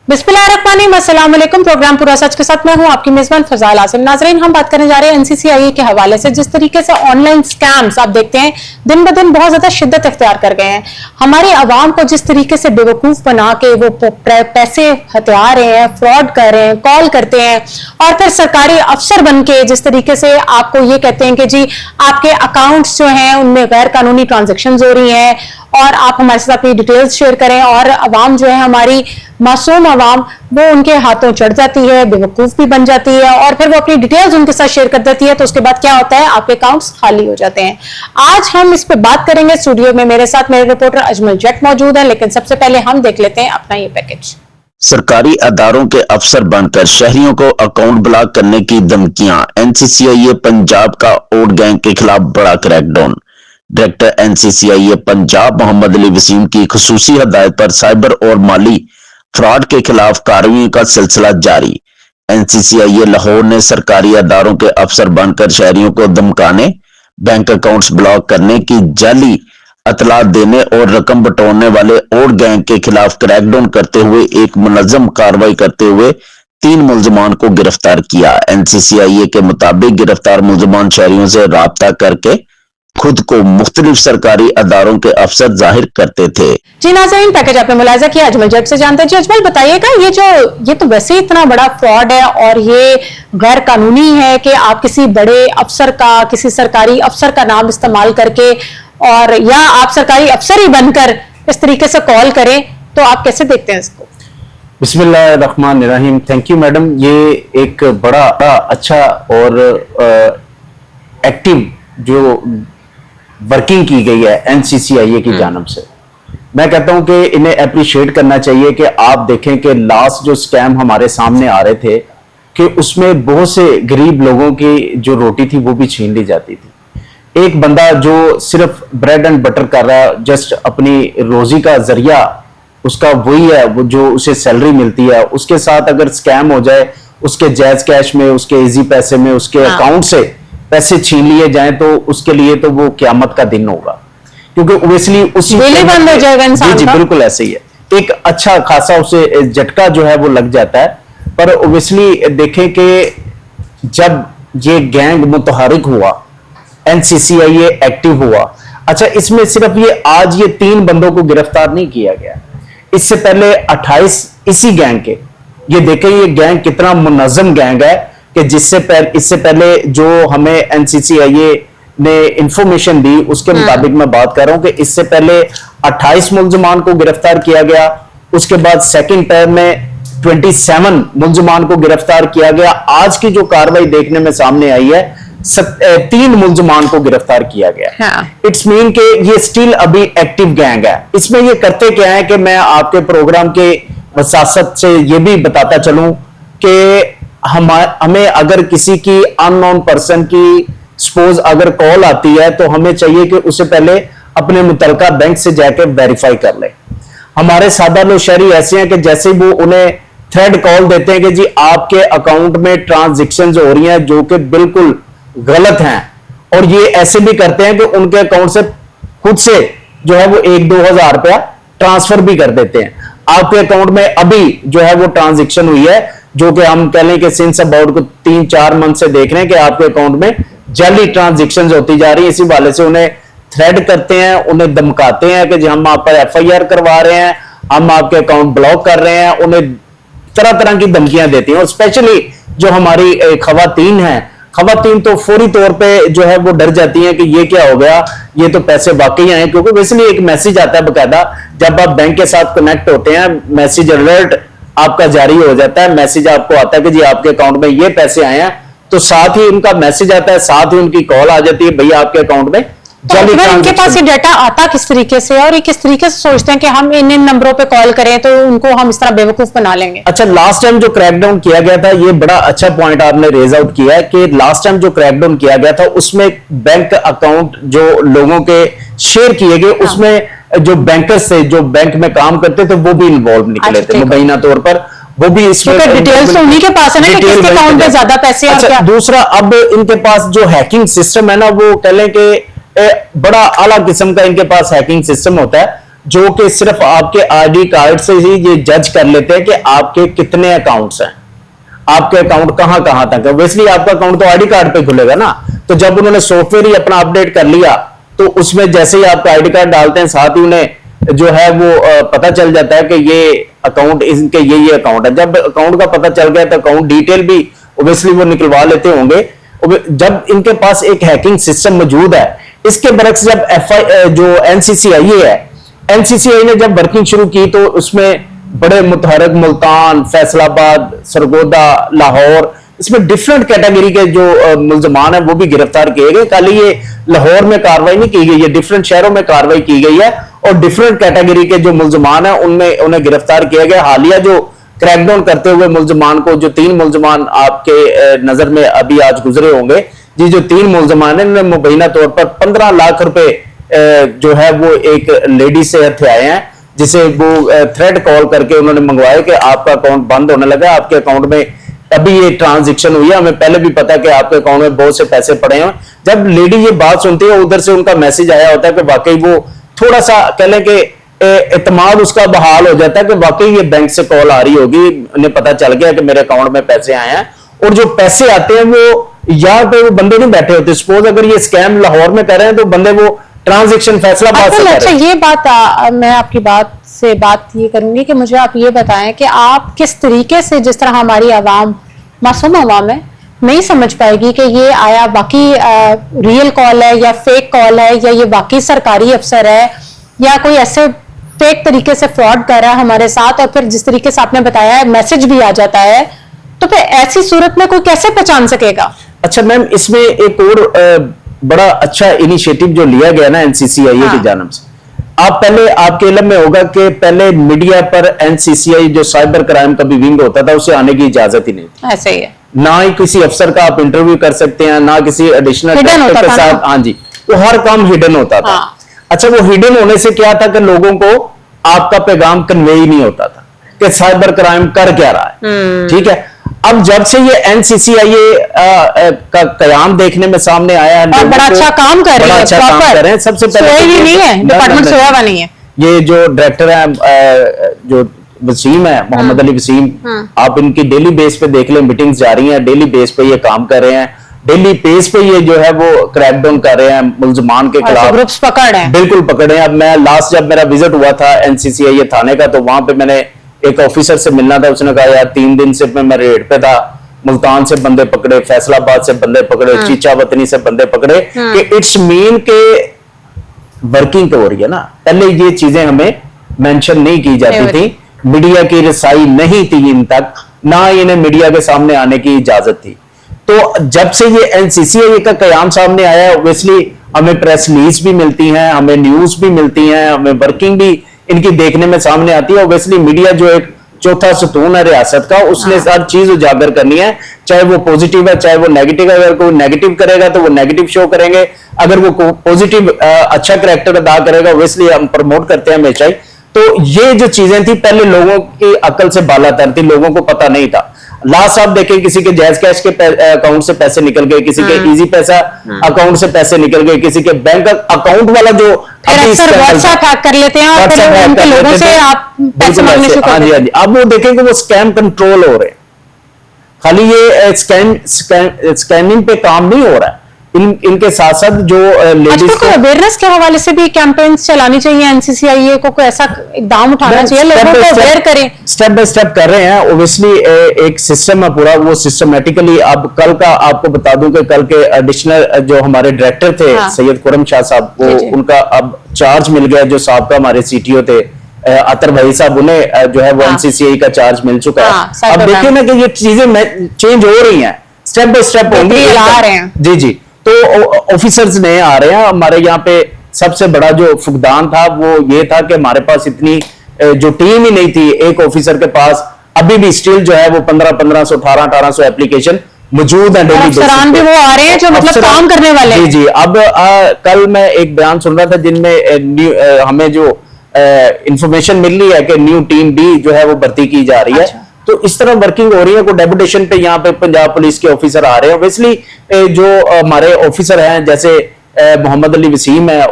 बिस्मिल्लाहिर्रहमानिर्रहीम। प्रोग्राम पूरा सच के साथ मैं हूं आपकी मेजबान फजाइल आसिम। नाजरीन, हम बात करने जा रहे हैं एनसीसीआईए के हवाले से। जिस तरीके से ऑनलाइन स्कैम्स आप देखते हैं दिन ब दिन बहुत ज्यादा शिद्दत इख्तियार कर गए हैं। हमारी आवाम को जिस तरीके से बेवकूफ बना के वो पैसे हथिया रहे हैं, फ्रॉड कर रहे हैं, कॉल करते हैं और फिर सरकारी अफसर बन के जिस तरीके से आपको ये कहते हैं कि जी आपके अकाउंट्स जो हैं उनमें गैर कानूनी ट्रांजेक्शन हो रही हैं और आप हमारे साथ अपनी डिटेल्स शेयर करें, और अवाम जो है हमारी मासूम अवाम वो उनके हाथों चढ़ जाती है, बेवकूफ भी बन जाती है और फिर वो अपनी डिटेल्स उनके साथ शेयर कर देती है। तो उसके बाद क्या होता है, आपके अकाउंट्स खाली हो जाते हैं। आज हम इस पे बात करेंगे। स्टूडियो में मेरे साथ मेरे रिपोर्टर अजमल जट मौजूद है, लेकिन सबसे पहले हम देख लेते हैं अपना ये पैकेज। सरकारी अदारों के अफसर बनकर शहरियों को अकाउंट ब्लॉक करने की धमकियां। एनसीसीआईए पंजाब का ओड गैंग के खिलाफ बड़ा क्रैकडाउन। डायरेक्टर एनसीसीआईए पंजाब मोहम्मद अली वसीम की खुसूसी हिदायत पर साइबर और माली फ्रॉड के खिलाफ कार्रवाई का सिलसिला जारी। एनसीसीआईए लाहौर ने सरकारी अदारों के अफसर बनकर शहरियों को धमकाने, बैंक अकाउंट्स ब्लॉक करने की जाली इतला देने और रकम बटोरने वाले ओड गैंग के खिलाफ क्रैकडाउन करते हुए एक मुनज़्ज़म कार्रवाई करते हुए 3 मुलजमान को गिरफ्तार किया। एनसीसीआईए के मुताबिक गिरफ्तार मुलजमान शहरियों से राब्ता करके खुद को मुख्तलिफ सरकारी अदारों के अफसर जाहिर करते थे। जी नाज़रीन, पैकेज आपने मुलाहिजा किया, अजमल जट से जानते हैं। जी अजमल, बताइएगा ये तो वैसे ही इतना बड़ा फ्रॉड है और ये गैर कानूनी है कि आप किसी बड़े अफसर का, किसी सरकारी अफसर का नाम इस्तेमाल करके और या आप सरकारी अफसर ही बनकर इस तरीके से कॉल करें, तो आप कैसे देखते हैं इसको? बिस्मिल्लाहिर्रहमानिर्रहीम। Thank you madam. ये एक बड़ा अच्छा और एक्टिव जो वर्किंग की गई है एनसीसीआईए की जानिब से, मैं कहता हूं कि इन्हें अप्रिशिएट करना चाहिए कि आप देखें कि लास्ट जो स्कैम हमारे सामने आ रहे थे कि उसमें बहुत से गरीब लोगों की जो रोटी थी वो भी छीन ली जाती थी। एक बंदा जो सिर्फ ब्रेड एंड बटर कर रहा है, जस्ट अपनी रोजी का जरिया उसका वही है, वो जो उसे सैलरी मिलती है, उसके साथ अगर स्कैम हो जाए, उसके जायज कैश में, उसके इजी पैसे में, उसके अकाउंट से पैसे छीन लिए जाएं, तो उसके लिए तो वो क्यामत का दिन होगा, क्योंकि ओबियसली उसी बंद हो जाएगा इंसान। जी बिल्कुल ऐसे ही है। एक अच्छा खासा उसे झटका जो है वो लग जाता है। पर ओबियसली देखें कि जब ये गैंग मुतहरिक हुआ, एनसीसीआईए एक्टिव हुआ, अच्छा इसमें सिर्फ ये आज ये 3 बंदों को गिरफ्तार नहीं किया गया, इससे पहले 28 इसी गैंग के। ये देखें ये गैंग कितना मुनज़्ज़म गैंग है कि इससे पहले जो हमें एनसीसीआईए ने इंफॉर्मेशन दी उसके मुताबिक मैं बात कर रहा हूं कि इससे पहले 28 मुलजमान को गिरफ्तार किया गया। उसके बाद सेकंड टर्म में 27 मुलजमान को गिरफ्तार किया गया। आज की जो कार्रवाई देखने में सामने आई है, 3 मुलजमान को गिरफ्तार किया गया। इट्स मीन कि ये स्टिल अभी एक्टिव गैंग है। इसमें ये करते क्या है कि मैं आपके प्रोग्राम के वसासत से ये भी बताता चलूं कि हमें अगर किसी की अननोन पर्सन की सपोज अगर कॉल आती है तो हमें चाहिए कि उससे पहले अपने मुतलका बैंक से जाकर वेरीफाई कर ले। हमारे सादा लोग शहरी ऐसे हैं कि जैसे वो उन्हें थ्रेड कॉल देते हैं कि जी आपके अकाउंट में ट्रांजैक्शंस हो रही हैं जो कि बिल्कुल गलत हैं, और ये ऐसे भी करते हैं कि उनके अकाउंट से खुद से जो है वो 1-2 हजार रुपया ट्रांसफर भी कर देते हैं। आपके अकाउंट में अभी जो है वो ट्रांजैक्शन हुई है जो कि हम कह लें कि सिंस अबाउट को 3-4 मंथ से देख रहे हैं कि आपके अकाउंट में जाली ट्रांजैक्शंस होती जा रही है। इसी वाले से उन्हें थ्रेड करते हैं, उन्हें धमकाते हैं कि हम आप पर एफआईआर करवा रहे हैं, हम आपके अकाउंट ब्लॉक कर रहे हैं। उन्हें तरह तरह की धमकियां देती हैं, और स्पेशली जो हमारी खवातीन हैं, खवातीन तो फौरी तौर पे जो है वो डर जाती हैं कि ये क्या हो गया, ये तो पैसे वाकई आए, क्योंकि वैसे एक मैसेज आता है बकायदा जब आप बैंक के साथ कनेक्ट होते हैं, मैसेज अलर्ट आपका जारी हो जाता है, मैसेज आपको आता है कि जी आपके अकाउंट में ये पैसे आए हैं, तो साथ ही उनका मैसेज आता है, साथ ही उनकी कॉल आ जाती है, भैया आपके अकाउंट में तो इनके पास ये डाटा आता किस तरीके से, और ये किस तरीके से सोचते हैं कि हम इन नंबरों पे कॉल करें तो उनको हम इस तरह बेवकूफ बना लेंगे? अच्छा, लास्ट टाइम जो क्रैकडाउन किया गया था, ये बड़ा अच्छा पॉइंट आपने रेज आउट किया है कि लास्ट टाइम जो क्रैकडाउन किया गया था उसमें बैंक अकाउंट जो लोगों के शेयर किए गए, उसमें जो बैंकर्स थे, जो बैंक में काम करते थे, वो भी इन्वॉल्व निकले थे मुबैना तौर पर। वो भी इसमें डिटेल्स तो उन्हीं के पास है ना कि किसके अकाउंट में ज्यादा पैसे हैं। अच्छा, दूसरा अब इनके पास जो हैकिंग सिस्टम है ना, वो कह लें कि बड़ा आला किस्म का इनके पास हैकिंग सिस्टम होता है। जो कि सिर्फ आपके आईडी कार्ड से ही ये जज कर लेते हैं कि आपके कितने अकाउंट्स हैं, आपके अकाउंट कहां कहां तक है। वैसे आपका अकाउंट तो आईडी कार्ड पे खुलेगा ना, तो जब उन्होंने सॉफ्टवेयर ही अपना अपडेट कर लिया तो उसमें जैसे ही आपका आईडी कार्ड डालते हैं साथ ही उन्हें जो है वो पता चल जाता है कि ये अकाउंट, इनके ये अकाउंट है। जब अकाउंट का पता चल गया तो अकाउंट डिटेल भी ओब्वियसली वो निकलवा लेते होंगे। जब इनके पास एक हैकिंग सिस्टम मौजूद है, इसके बरक्स जब जो एनसीसीआईए है, एनसीसीआई ने जब वर्किंग शुरू की तो उसमें बड़े मुतहरक, मुल्तान, फैसलाबाद, सरगोदा, लाहौर, इसमें डिफरेंट कैटेगरी के जो मुल्जमान है वो भी गिरफ्तार किए गए। खाली ये लाहौर में कार्रवाई नहीं की गई है, डिफरेंट शहरों में कार्रवाई की गई है और डिफरेंट कैटेगरी के जो मुल्जमान है उनमें उन्हें गिरफ्तार किया गया। हालिया जो क्रैकडाउन करते हुए मुल्जमान को, जो 3 मुल्जमान आपके नजर में अभी आज गुजरे होंगे, जी जो 3 मुल्जमान है उन्होंने मुबैना तौर पर 15 लाख रुपए जो है वो एक लेडी से हथियाए हैं, जिसे वो थ्रेड कॉल करके उन्होंने मंगवाया कि आपका अकाउंट बंद होने लगा, आपके अकाउंट में अभी ये ट्रांजैक्शन हुई है, हमें पहले भी पता कि आपके अकाउंट में बहुत से पैसे पड़े हैं। जब लेडी ये बात सुनती है, उधर से उनका मैसेज आया होता है कि वाकई वो थोड़ा सा कह लें कि एतमाद उसका बहाल हो जाता है कि वाकई ये बैंक से कॉल आ रही होगी, उन्हें पता चल गया कि मेरे अकाउंट में पैसे आए हैं। और जो पैसे आते हैं वो यहाँ पे वो बंदे नहीं बैठे होते। सपोज अगर ये स्कैम लाहौर में कर रहे हैं तो बंदे वो ट्रांजैक्शन फैसलाबाद से कर रहे हैं। अच्छा, ये बात मैं आपकी बात से बात ये करूंगी कि मुझे आप ये बताएं कि आप किस तरीके से, जिस तरह हमारी आवाम, मासूम आवाम है, नहीं समझ पाएगी कि ये आया बाकी रियल कॉल है या फेक कॉल है, या ये बाकी सरकारी अफसर है या कोई ऐसे फेक तरीके से फ्रॉड कर रहा है हमारे साथ, और फिर जिस तरीके से आपने बताया है मैसेज भी आ जाता है, तो फिर ऐसी सूरत में कोई कैसे पहचान सकेगा? अच्छा मैम, इसमें एक और बड़ा अच्छा इनिशिएटिव जो लिया गया ना एनसीसीआईए की जानिब से, आप पहले आपके इल्म में होगा कि पहले मीडिया पर एनसीसीआई जो साइबर क्राइम का भी विंग होता था उसे आने की इजाजत ही नहीं थी। ऐसे ही है, ना ही किसी अफसर का आप इंटरव्यू कर सकते हैं, ना किसी एडिशनल के साथ। हाँ जी, वो हर काम हिडन होता था। अच्छा, वो हिडन होने से क्या था कि लोगों को आपका पैगाम कन्वे ही नहीं होता था कि साइबर क्राइम कर क्या रहा है। ठीक है, अब जब से ये एनसीसीआईए का कयाम देखने में सामने आया है, और बड़ा अच्छा काम कर रहे हैं, सबसे पहले नहीं है डिपार्टमेंट सोया हुआ नहीं है। ये जो डायरेक्टर है जो वसीम है, मोहम्मद अली वसीम, आप इनकी डेली बेस पे देख लें, मीटिंग्स जा रही हैं, डेली बेस पे ये काम कर रहे हैं, डेली बेस पे ये जो है वो क्रैकडाउन कर रहे हैं मुल्जमान के खिलाफ, ग्रुप्स पकड़ हैं, बिल्कुल पकड़े हैं। अब मैं लास्ट जब मेरा विजिट हुआ था एनसीसीआईए थाने का, तो वहां पे मैंने एक ऑफिसर से मिलना था, उसने कहा यार 3 दिन से मैं रेड पे था, मुल्तान से बंदे पकड़े, फैसलाबाद से बंदे पकड़े, चीचावतनी से बंदे पकड़े, कि इट्स मीन के वर्किंग हो रही है ना। पहले ये चीजें हमें मेंशन नहीं की जाती थी, मीडिया की रसाई नहीं थी इन तक, ना इन्हें मीडिया के सामने आने की इजाजत थी। तो जब से ये एनसीसीआईए का कयाम सामने आया, ऑब्वियसली हमें प्रेस रिलीज भी मिलती हैं, हमें न्यूज भी मिलती हैं, हमें वर्किंग भी इनकी देखने में सामने आती है। ऑब्वियसली मीडिया जो एक चौथा सतून है रियासत का, उसने हर चीज उजागर करनी है, चाहे वो पॉजिटिव है चाहे वो नेगेटिव है। अगर कोई नेगेटिव करेगा तो वो नेगेटिव शो करेंगे, अगर वो पॉजिटिव अच्छा करैक्टर अदा करेगा, ऑब्वियसली हम प्रमोट करते हैं हमेशा ही। तो ये जो चीजें थी पहले लोगों की अकल से बालातर थी, लोगों को पता नहीं था। लास्ट आप देखें, किसी के जैज कैश के अकाउंट से पैसे निकल गए, किसी के इजी पैसा अकाउंट से पैसे निकल गए, किसी के बैंक अकाउंट वाला जो व्हाट्सएप हैक कर लेते हैं और फिर उनके लोगों से आप पैसे मांगने शुरू कर देते हैं। अब वो देखेंगे वो स्कैम कंट्रोल हो रहे हैं, खाली ये स्कैनिंग पे काम नहीं हो रहा है। इनके साथ साथ जो लेडीज को अवेयरनेस के हवाले से भी कैंपेन्स चलानी चाहिए, एनसीसीआईए को कोई ऐसा इकदाम उठाना चाहिए, लोगों को अवेयर करें। स्टेप बाय स्टेप कर रहे हैं, ओब्वियसली एक सिस्टम है पूरा, वो सिस्टमेटिकली। अब कल का आपको बता दूं कि कल के एडिशनल जो हमारे डायरेक्टर थे सैयद खुरम शाह साहब, वो उनका अब चार्ज मिल गया, जो साहब मारे सीटीओ थे अतर भाई साहब, उन्हें जो है वो एनसीसीआई का चार्ज मिल चुका है। अब देखिए ना कि ये चीजें चेंज हो रही हैं, स्टेप बाय स्टेप होंगी। जी जी, तो ऑफिसर्स नए आ रहे हैं हमारे यहाँ पे। सबसे बड़ा जो फुकदान था वो ये था कि हमारे पास इतनी जो टीम ही नहीं थी, एक ऑफिसर के पास अभी भी स्टिल जो है वो 1500 1800 एप्लीकेशन मौजूद है डेली बेसिस पे। भी वो आ रहे हैं जो मतलब काम करने वाले। जी जी, अब कल मैं एक बयान सुन रहा था जिनमें हमें जो इंफॉर्मेशन मिल रही है कि न्यू टीम भी जो है वो भर्ती की जा रही है। तो इस तरह वर्किंग हो रही है। कोई डेपुटेशन पे यहाँ पे पंजाब पुलिस के ऑफिसर आ रहे हैं। ऑब्वियसली जो हमारे ऑफिसर हैं जैसे मोहम्मद अली वसीम है,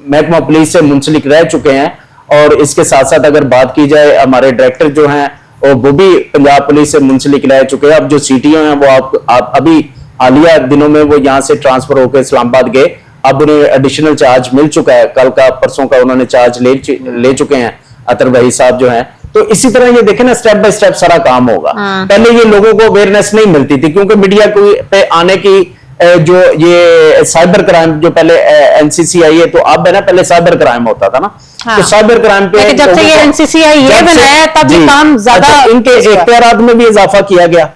महकमा पुलिस से मुंसलिक रह चुके हैं। और इसके साथ साथ अगर बात की जाए, हमारे डायरेक्टर जो हैं और वो भी पंजाब पुलिस से मुंसलिक रह चुके हैं। अब जो सीटीओ हैं वो आप अभी हालिया दिनों में वो यहाँ से ट्रांसफर होकर इस्लामाबाद गए, अब उन्हें एडिशनल चार्ज मिल चुका है, कल का परसों का उन्होंने चार्ज ले चुके हैं अतर भाई साहब जो हैं। तो इसी तरह ये देखें ना, स्टेप बाय स्टेप सारा काम होगा। पहले ये लोगों को अवेयरनेस नहीं मिलती थी, क्योंकि मीडिया पे आने की जो ये साइबर क्राइम जो पहले एनसीसीआई तो अब है ना, पहले साइबर क्राइम होता था ना। हाँ। तो साइबर क्राइम पे जब से ये एनसीसीआई बनाया तब ये काम ज्यादा इनके इख्तियारात में भी इजाफा किया गया।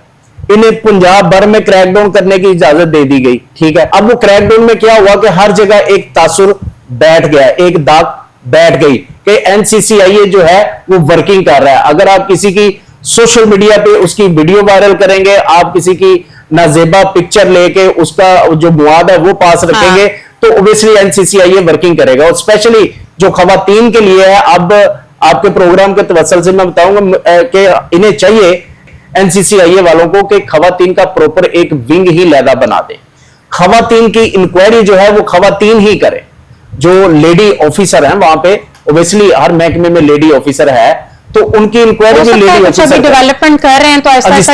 इन्हें पंजाब भर में क्रैकडाउन करने की इजाजत दे दी गई, ठीक है। अब वो क्रैकडाउन में क्या हुआ कि हर जगह एक तासुर बैठ गया, एक दाग बैठ गई कि एनसीसीआई जो है वो वर्किंग कर रहा है। अगर आप किसी की सोशल मीडिया पे उसकी वीडियो वायरल करेंगे, आप किसी की नाजेबा पिक्चर लेके उसका जो मुआद है वो पास रखेंगे, हाँ। तो ओबियसली एनसीसीआई वर्किंग करेगा। और स्पेशली जो खवातीन के लिए है, अब आपके प्रोग्राम के तवसल से मैं बताऊंगा कि इन्हें चाहिए एनसीसीआई वालों को कि खवातीन का प्रॉपर एक विंग ही लैदा बना दे। खवातीन की इंक्वायरी जो है वो खवातीन ही करे, जो लेडी ऑफिसर हैं वहां पे, ओबियसली हर महकमे में लेडी ऑफिसर है, तो उनकी इंक्वायरी भी लेडी ऑफिसर डेवलपमेंट कर रहे हैं, तो ऐसा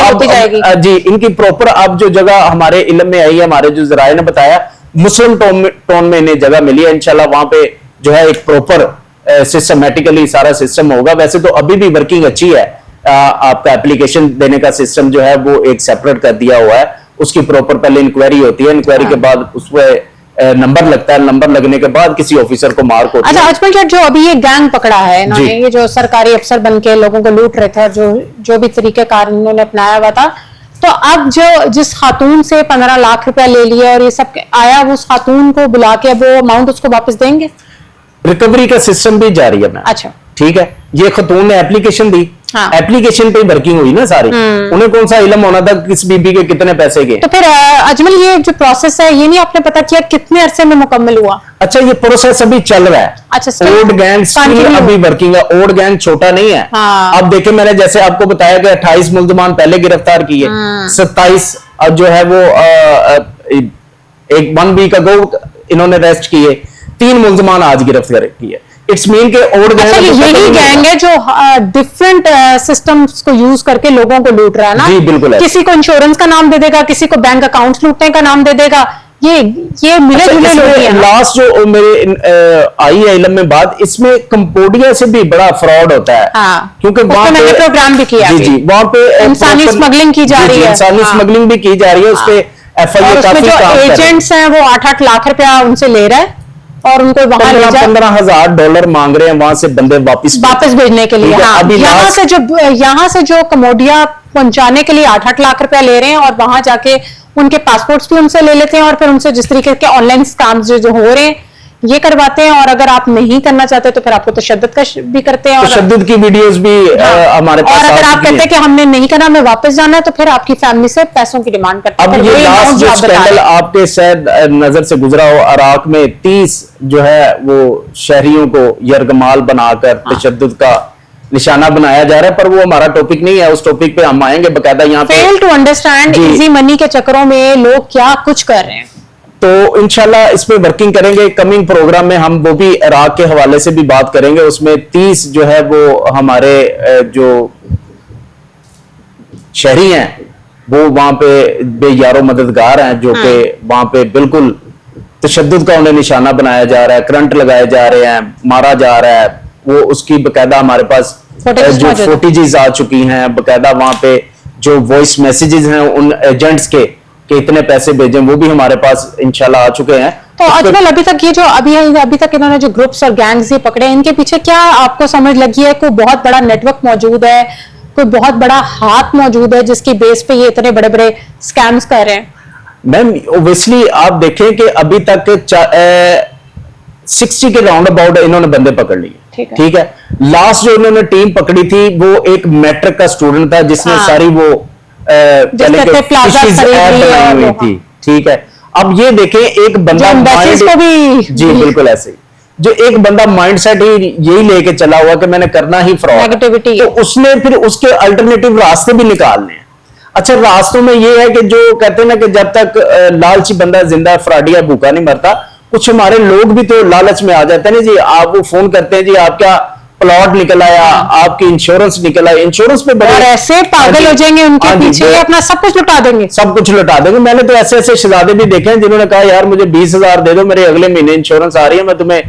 होती जाएगी। जी, इनकी प्रॉपर अब जो जगह हमारे इल्म में आई है, हमारे जो जराये ने बताया, मुस्लिम टोन में इन्हें जगह मिली है। इंशाल्लाह वहां पे जो है एक प्रॉपर सिस्टमेटिकली सारा सिस्टम होगा। वैसे तो अभी भी वर्किंग अच्छी है, आपका एप्लीकेशन देने का सिस्टम जो है वो एक सेपरेट कर दिया हुआ है, उसकी प्रॉपर पहले इंक्वायरी होती है, इंक्वायरी के बाद उसमें नंबर लगता है, नंबर लगने के बाद किसी ऑफिसर को मार्क होती है। अच्छा अजमल सर, जो अभी ये गैंग पकड़ा है इन्होंने, ये जो सरकारी अफसर बनके लोगों को लूट रहे थे और जो भी तरीकेकार इन्होंने अपनाया हुआ था, तो अब जो जिस खातून से 15 लाख रुपया ले लिया और ये सब आया, उस खातून को बुला के अब वो अमाउंट उसको वापस देंगे? रिकवरी का सिस्टम भी जारी है। अच्छा, ठीक है। ये खतून ने एप्लीकेशन दी, हाँ। एप्लीकेशन पे वर्किंग हुई ना सारी, उन्हें कौन सा इल्म होना था किस बीबी के कितने पैसे गए? तो फिर अजमल ये जो प्रोसेस है ये नहीं आपने पता किया कितने अरसे में मुकम्मल हुआ? अच्छा, ये प्रोसेस अभी चल रहा है। अच्छा, ओल्ड गैंग स्टिल अभी वर्किंग है। ओल्ड गैंग छोटा नहीं है। हाँ। अब देखिए, मैंने जैसे आपको बताया कि 28 मुल्जमान पहले गिरफ्तार किए, 27 अब जो है वो एक 1 वीक अगो इन्होंने अरेस्ट किए, 3 मुल्जमान आज गिरफ्तार किए। इट्स मीन के ओल्ड गैंग यही गैंग है जो डिफरेंट सिस्टम्स को यूज करके लोगों को लूट रहा है ना? जी बिल्कुल है। किसी को इंश्योरेंस का नाम दे देगा, किसी को बैंक अकाउंट लूटने का नाम दे देगा। ये मिले जुले लोग हैं। लास्ट जो मेरे आई है इल्म में बात, इसमें कंबोडिया से भी बड़ा फ्रॉड होता है। हाँ, क्योंकि वहां पे प्रोग्राम भी किया, जी वहां पे इंसानी स्मगलिंग की जा रही है, इंसानी स्मगलिंग भी की जा रही है। उस पे एफआईआर काफी काम कर रहे हैं। एजेंट्स हैं वो 8-8 लाख रुपया उनसे ले रहा है और उनको वहां $15,000 मांग रहे हैं वहां से बंदे वापस भेजने के लिए। हाँ, यहाँ से जो कमोडिया पहुंचाने के लिए 8-8 लाख रुपया ले रहे हैं और वहां जाके उनके पासपोर्ट्स भी उनसे ले लेते हैं और फिर उनसे जिस तरीके के ऑनलाइन स्कैम्स जो हो रहे हैं ये करवाते हैं। और अगर आप नहीं करना चाहते तो फिर आपको तशद्दुद का भी करते हैं, तशद्दुद की वीडियोस भी हमारे पास। और अगर आप कहते हैं कि हमने नहीं करना, हमें वापस जाना है, तो फिर आपकी फैमिली से पैसों की डिमांड करते हैं। अब ये लास्ट जो स्कैंडल आपके शायद नजर से गुजरा हो, इराक में 30 जो है वो शहरियों को यरगमाल बनाकर तशद्दुद का निशाना बनाया जा रहा है। पर वो हमारा टॉपिक नहीं है, उस टॉपिक पे हम आएंगे बकायदा। यहाँ पे fail to understand easy money के चक्करों में लोग क्या कुछ कर रहे हैं, तो इंशाल्लाह इस पे वर्किंग करेंगे। कमिंग प्रोग्राम में हम वो भी इराक के हवाले से भी बात करेंगे। उसमें 30 जो है वो हमारे जो शहरी हैं वो वहां पे बेयारो मददगार हैं, जो कि वहां पे बिल्कुल तशद्दुद का उन्हें निशाना बनाया जा रहा है, करंट लगाए जा रहे हैं, मारा जा रहा है। वो उसकी बकायदा हमारे पास जो फुटेजेस आ चुकी हैं, बकायदा वहां पे जो वॉइस मैसेजेस हैं उन एजेंट्स के इतने पैसे भेजें, वो भी हमारे पास इंशाल्लाह आ चुके हैं। तो अजमल, अभी तक ये जो अभी तक इन्होंने जो ग्रुप्स और गैंग्स ये पकड़े, इनके पीछे क्या आपको समझ लगी है? कोई बहुत बड़ा नेटवर्क मौजूद है, कोई बहुत बड़ा हाथ मौजूद है जिसकी बेस पे ये इतने बड़े बड़े स्कैम्स कर रहे हैं? मैम ओब्वियसली आप देखें कि अभी तक 60 के राउंड अबाउट इन्होंने बंदे पकड़ लिए। ठीक है। लास्ट जो इन्होंने टीम पकड़ी थी वो एक मैट्रिक का स्टूडेंट था जिसने सारी वो बनाई हुई थी। ठीक है। अब ये देखें, एक बंदा जी बिल्कुल ऐसे ही, जो एक बंदा माइंड सेट ही यही लेके चला हुआ कि मैंने करना ही फ्रॉड, तो उसने फिर उसके अल्टरनेटिव रास्ते भी निकालने हैं। अच्छा, रास्तों में ये है कि जो कहते हैं ना कि जब तक लालची बंदा जिंदा फ्राडिया भूखा नहीं मरता, कुछ हमारे लोग भी तो लालच में आ जाते हैं ना जी, आप वो फोन करते हैं जी आपका प्लॉट निकल आया, आपकी इंश्योरेंस निकल आया, इंश्योरेंस पे बड़े और ऐसे पागल हो जाएंगे उनके पीछे, ये अपना सब कुछ लुटा देंगे। सब कुछ लुटा देंगे। मैंने तो ऐसे ऐसे शहजादे भी देखे हैं जिन्होंने कहा यार मुझे 20,000 दे दो, मेरे अगले महीने इंश्योरेंस आ रही है, मैं तुम्हें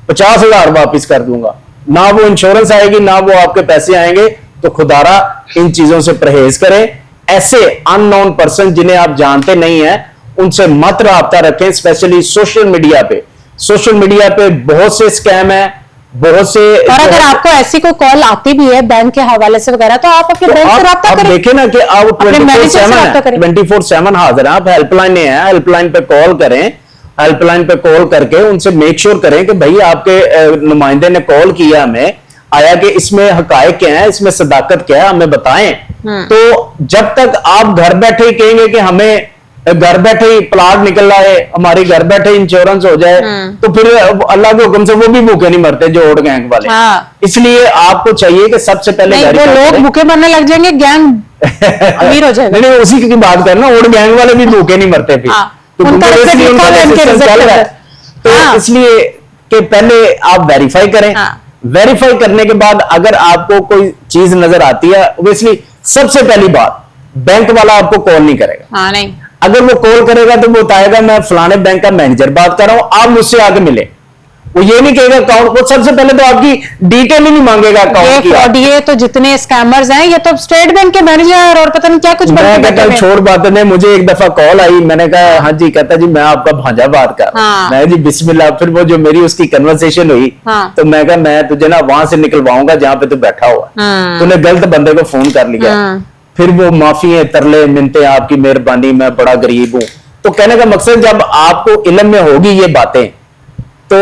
50,000 वापिस कर दूंगा। ना वो इंश्योरेंस आएगी ना वो आपके पैसे आएंगे। तो खुदारा इन चीजों से परहेज करें। ऐसे अननोन पर्सन जिन्हें आप जानते नहीं है उनसे मत राब्ता रखें, स्पेशली सोशल मीडिया पे। सोशल मीडिया पे बहुत से स्कैम है, बहुत से। और अगर आपको ऐसी कोई कॉल आती भी है बैंक के हवाले से वगैरह, तो आप अपने बैंक से राब्ता करें। देखें ना कि आप 24/7 हाजिर हैं, आप हेल्पलाइन है, हेल्पलाइन पे कॉल करें। हेल्पलाइन पे कॉल करके उनसे मेक श्योर करें कि भाई आपके नुमाइंदे ने कॉल किया हमें, आया कि इसमें हकायक क्या है, इसमें सदाकत क्या है, हमें बताएं। तो जब तक आप घर बैठे ही कहेंगे कि हमें घर बैठे ही प्लाट निकल रहा है, हमारी घर बैठे इंश्योरेंस हो जाए, तो फिर अल्लाह के हुक्म से वो भी भूखे नहीं मरते जो ओड गैंग वाले। इसलिए आपको चाहिए कि सबसे पहले वो लोग भूखे मरने लग जाएंगे, गैंग अमीर हो जाएगा। नहीं, उसी की बात करना, ओड गैंग वाले भी भूखे नहीं मरते फिर। तो इसलिए कि पहले आप वेरीफाई करें। वेरीफाई करने के बाद अगर आपको कोई चीज नजर आती है, ऑब्वियसली सबसे पहली बात, बैंक वाला आपको कॉल नहीं करेगा। नहीं, अगर वो कॉल करेगा तो वो बताएगा मैं फलाने बैंक का मैनेजर बात कर रहा हूं, आप मुझसे आके मिले। वो ये नहीं कहेगा अकाउंट, वो सबसे पहले तो आपकी डिटेल ही नहीं मांगेगा अकाउंट की। ये तो जितने स्कैमर्स हैं ये तो स्टेट बैंक के मैनेजर और पता नहीं क्या कुछ। मैं कहता छोड़ बात नहीं, मुझे एक दफा कॉल आई, मैंने कहा हाँ जी, कहता जी मैं आपका भांजा बात कर रहा हूं। मैं जी बिस्मिल्लाह। फिर वो जो मेरी उसकी कन्वर्सेशन हुई, तो मैं कहा मैं तुझे ना वहां से निकलवाऊंगा जहां पे तू बैठा हुआ, तूने गलत बंदे को फोन कर लिया। फिर वो माफी है, तरले मिनते, आपकी मेहरबानी, मैं बड़ा गरीब हूं। तो कहने का मकसद जब आपको इल्म में होगी ये बातें, तो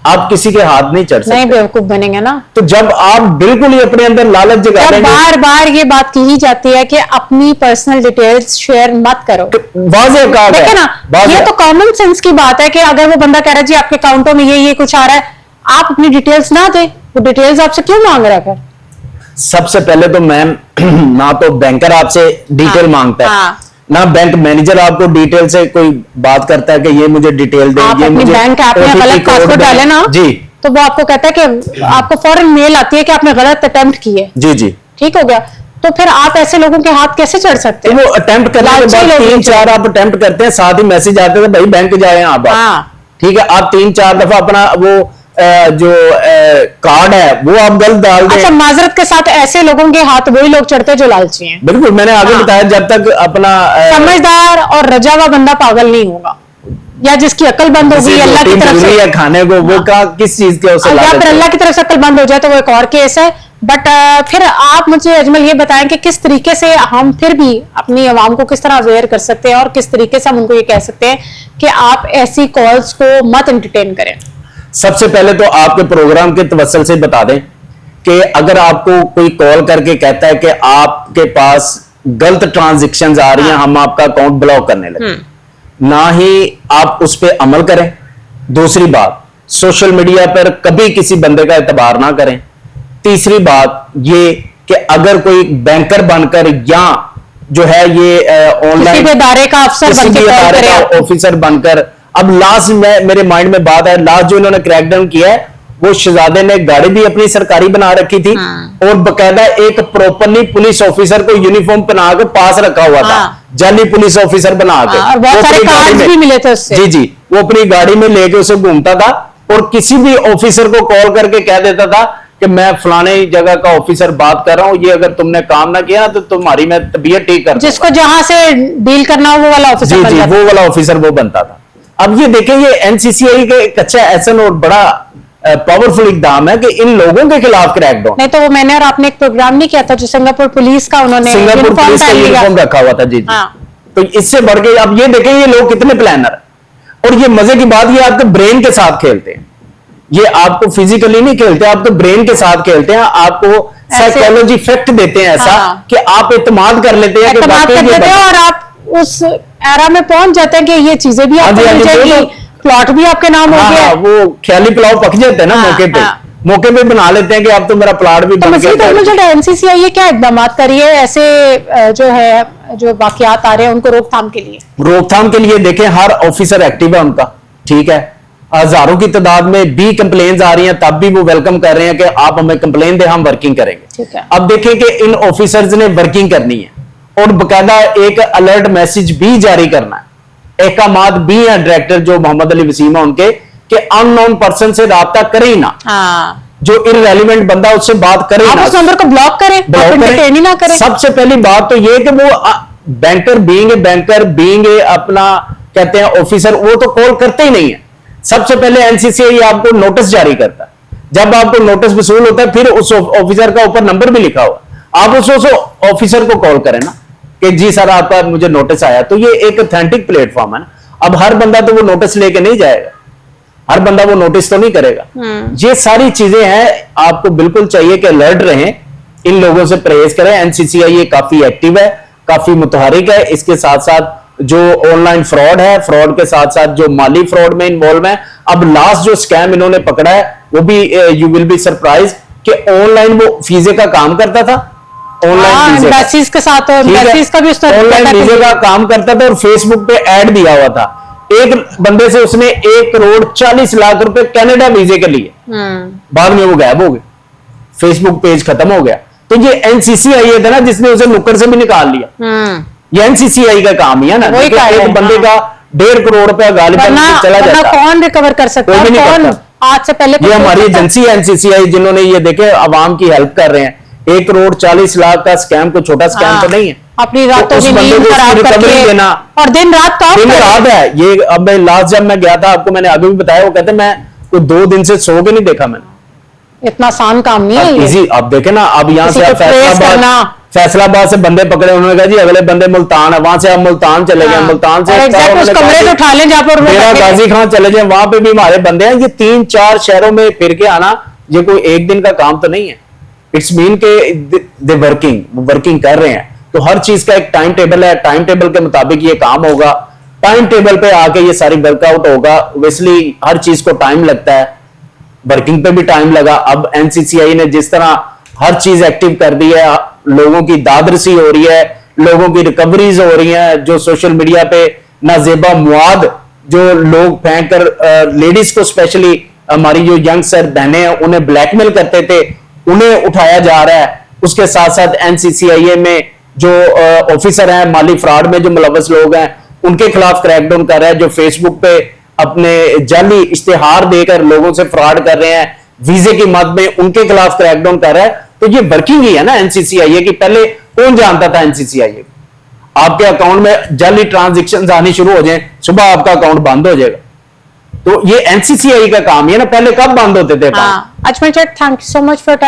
आप किसी के हाथ नहीं चढ़ सकते, नहीं बेवकूफ बनेंगे ना। तो जब आप बिल्कुल ही अपने अंदर लालच जगा देंगे, बार बार ये बात की ही जाती है कि अपनी पर्सनल डिटेल्स शेयर मत करो। तो वाज़ेह कहा देखिए ना, ये तो कॉमन सेंस की बात है कि अगर वो बंदा कह रहा है जी आपके अकाउंटों में ये कुछ आ रहा है, आप अपनी डिटेल्स ना दे, वो डिटेल्स आपसे क्यों मांग रहा है? सबसे पहले तो मैम, ना तो बैंकर आपसे डिटेल मांगता है, ना बैंक मैनेजर आपको डिटेल से कोई बात करता है कि ये मुझे डिटेल दे। आप अपनी बैंक ऐप में गलत पासवर्ड डाले ना जी, तो वो आपको कहता है कि आपको फौरन मेल आती है कि आपने गलत अटेम्प्ट की है। जी जी, ठीक हो गया। तो फिर आप ऐसे लोगों के हाथ कैसे चढ़ सकते हैं? वो अटेम्प्ट करने के बाद 3-4 आप अटेम्प्ट करते हैं, साथ ही मैसेज आते हैं भाई बैंक जाए आप। ठीक है, आप 3-4 दफा अपना वो जो कार्ड है वो आप गलत डाल दें। अच्छा, माजरत के साथ ऐसे लोगों के हाथ वही लोग चढ़ते हैं जो लालची हैं। बिल्कुल, मैंने आगे बताया जब तक अपना समझदार और रजा हुआ बंदा पागल नहीं होगा, या जिसकी अकल बंद होगी अल्लाह की तरफ से खाने को, वो का किस चीज के, या फिर अल्लाह की तरफ से अकल बंद हो जाए तो वो एक और केस है। बट फिर आप मुझे अजमल ये बताएं कि किस तरीके से हम फिर भी अपनी आवाम को किस तरह अवेयर कर सकते हैं और किस तरीके से हम उनको ये कह सकते हैं कि आप ऐसी कॉल्स को मत एंटरटेन करें। सबसे पहले तो आपके प्रोग्राम के तवस्सुल से बता दें कि अगर आपको कोई कॉल करके कहता है कि आपके पास गलत ट्रांजैक्शंस आ रही हैं, हम आपका अकाउंट ब्लॉक करने लगे, ना ही आप उस पर अमल करें। दूसरी बात, सोशल मीडिया पर कभी किसी बंदे का एतबार ना करें। तीसरी बात ये कि अगर कोई बैंकर बनकर या जो है ये ऑनलाइन इदारे का अफसर ऑफिसर बनकर, अब लास्ट में मेरे माइंड में बात है, लास्ट जो इन्होंने क्रैकडाउन किया है वो शहजादे ने गाड़ी भी अपनी सरकारी बना रखी थी और बकायदा एक प्रॉपरली पुलिस ऑफिसर को यूनिफॉर्म पहना के पास रखा हुआ था, जाली पुलिस ऑफिसर बना के। और बहुत सारे कार्ड्स भी मिले थे उससे। जी जी, वो अपनी गाड़ी में लेके उसे घूमता था और किसी भी ऑफिसर को कॉल करके कह देता था कि मैं फलाने जगह का ऑफिसर बात कर रहा हूं, ये अगर तुमने काम ना किया तो तुम्हारी मैं तबीयत ठीक कर, जिसको जहां से डील करना हो वो वाला ऑफिसर। जी जी, वो वाला ऑफिसर वो बनता था। अब ये देखें, ये एनसीसीआई के कच्चा एहसन और बड़ा पावरफुल इकदाम है कि इन लोगों के खिलाफ क्रैकडाउन। नहीं तो वो मैंने और आपने एक प्रोग्राम नहीं किया था जो सिंगापुर पुलिस का, उन्होंने सिंगापुर पुलिस का यूनिफॉर्म रखा हुआ था। जी जी। तो इससे बढ़ के अब ये देखें ये लोग कितने प्लानर, और ये मजे की बात, ये आपके ब्रेन के साथ खेलते हैं, ये आपको फिजिकली नहीं खेलते, आपको ब्रेन के साथ खेलते हैं, आपको साइकोलॉजी इफेक्ट देते हैं ऐसा कि आप इत्मीनान कर लेते हैं और आप उस एरा में पहुंच जाते हैं कि ये चीजें भी आपको मिल जाएगी, प्लॉट भी आपके नाम हो गया। वो ख्याली पुलाव पक जाते हैं ना मौके पे बना लेते हैं कि आप तो मेरा प्लॉट भी बन गया। एनसीसीआई ये क्या इकदाम करिए ऐसे जो वाकयात आ रहे हैं उनको रोकथाम के लिए? रोकथाम के लिए देखें, हर ऑफिसर एक्टिव है उनका, ठीक है, हजारों की तादाद में भी कंप्लेन्स आ रही हैं, तब भी वो वेलकम कर रहे हैं कि आप हमें कंप्लेन दें, हम वर्किंग करेंगे। ठीक है। अब देखें कि इन ऑफिसर्स ने वर्किंग करनी है और बकायदा एक अलर्ट मैसेज भी जारी करना है, अहकामात भी हैं डायरेक्टर जो मोहम्मद अली वसीम है उनके, कि अननोन पर्सन से राब्ता करें ही ना, हाँ, जो इररेलेवेंट बंदा उससे बात करे आप ना, उस नंबर को ब्लॉक करें, ब्लॉक आप entertain ही ना करें। सबसे पहली बात तो ये कि वो बैंकर बीइंग अपना कहते हैं ऑफिसर, वो तो कॉल करते ही नहीं है। सबसे पहले एनसीसीआई आपको नोटिस जारी करता है, जब आपको नोटिस वसूल होता है फिर उस ऑफिसर का ऊपर नंबर भी लिखा हुआ, आप उस ऑफिसर को कॉल करें ना कि जी सर आपका मुझे नोटिस आया। तो ये एक ऑथेंटिक प्लेटफॉर्म है ना। अब हर बंदा तो वो नोटिस लेके नहीं जाएगा, हर बंदा वो नोटिस तो नहीं करेगा। ये सारी चीजें हैं, आपको बिल्कुल चाहिए कि अलर्ट रहें, इन लोगों से परहेज करें। एनसीसीआई ये काफी एक्टिव है, काफी मुतहरिक है। इसके साथ साथ जो ऑनलाइन फ्रॉड है, फ्रॉड के साथ साथ जो माली फ्रॉड में इन्वॉल्व है, अब लास्ट जो स्कैम इन्होंने पकड़ा है वो भी यू विल बी सरप्राइज कि ऑनलाइन वो वीजे का काम करता था, ऑनलाइन एम्बेसीज के साथ, एम्बेसीज का भी ऑनलाइन वीजे का काम करता था और फेसबुक पे ऐड दिया हुआ था। एक बंदे से उसने 1,40,00,000 रुपए कनाडा वीजे के लिए, बाद में वो गायब हो गए, फेसबुक पेज खत्म हो गया। तो ये एनसीसीआई था ना जिसने उसे नुक्कड़ से भी निकाल लिया। ये एनसीसीआई का काम ही है ना, एक बंदे का 1.5 करोड़ रुपया गालिबन चला जाता, कौन रिकवर कर सकता है, कौन आज से पहले। ये हमारी एजेंसी है एनसीसीआई, जिन्होंने ये देखे आवाम की हेल्प कर रहे हैं। 1,40,00,000 का स्कैम कोई छोटा स्कैम तो नहीं है। अपनी रातों की नींद खराब करके देना और दिन रात काम दिन रात है ये। अब लास्ट जब मैं गया था, आपको मैंने आगे भी बताया, वो कहते मैं कोई 2 दिन से सो के नहीं देखा मैंने। इतना आसान काम नहीं है इजी। अब देखे ना, अब यहाँ से फैसलाबाद से बंदे पकड़े, उन्होंने कहा जी अगले बंदे मुल्तान है, वहां से आप मुल्तान चले गए, मुल्तान से उठा लें जहाँ पर गाजी खान चले जाए, वहां पे भी हमारे बंदे हैं। ये 3-4 शहरों में फिर के आना ये कोई एक दिन का काम तो नहीं है। इट्स मीन के दे वर्किंग कर रहे हैं। तो हर चीज का एक टाइम टेबल है, टाइम टेबल के मुताबिक ये काम होगा, टाइम टेबल पे आके ये सारी वर्कआउट होगा। ओब्वियसली हर चीज को टाइम लगता है, वर्किंग पे भी टाइम लगा। अब एनसीसीआई ने जिस तरह हर चीज एक्टिव कर दी है, लोगों की दादरसी हो रही है, लोगों की रिकवरीज हो रही हैं, जो सोशल मीडिया पे नाजेबा मुआद जो लोग फेंक कर लेडीज को, स्पेशली हमारी जो यंग सर बहनें हैं उन्हें ब्लैकमेल करते थे, उन्हें उठाया जा रहा है। उसके साथ साथ एनसीसीआई में जो ऑफिसर हैं, माली फ्रॉड में जो मुलव्वस लोग हैं, उनके खिलाफ क्रैकडाउन कर रहा है। जो फेसबुक पे अपने जाली इश्तेहार देकर लोगों से फ्रॉड कर रहे हैं वीजे की मद में, उनके खिलाफ क्रैकडाउन कर रहा है। तो ये वर्किंग ही है ना एनसीसीआई की। पहले कौन जानता था एनसीसीआई? आपके अकाउंट में जाली ट्रांजेक्शन आनी शुरू हो जाए, सुबह आपका अकाउंट बंद हो जाएगा। तो ये एनसीसीआई का काम है ना। पहले कब बंद होते थे? अजमल चट, thank you so much for time.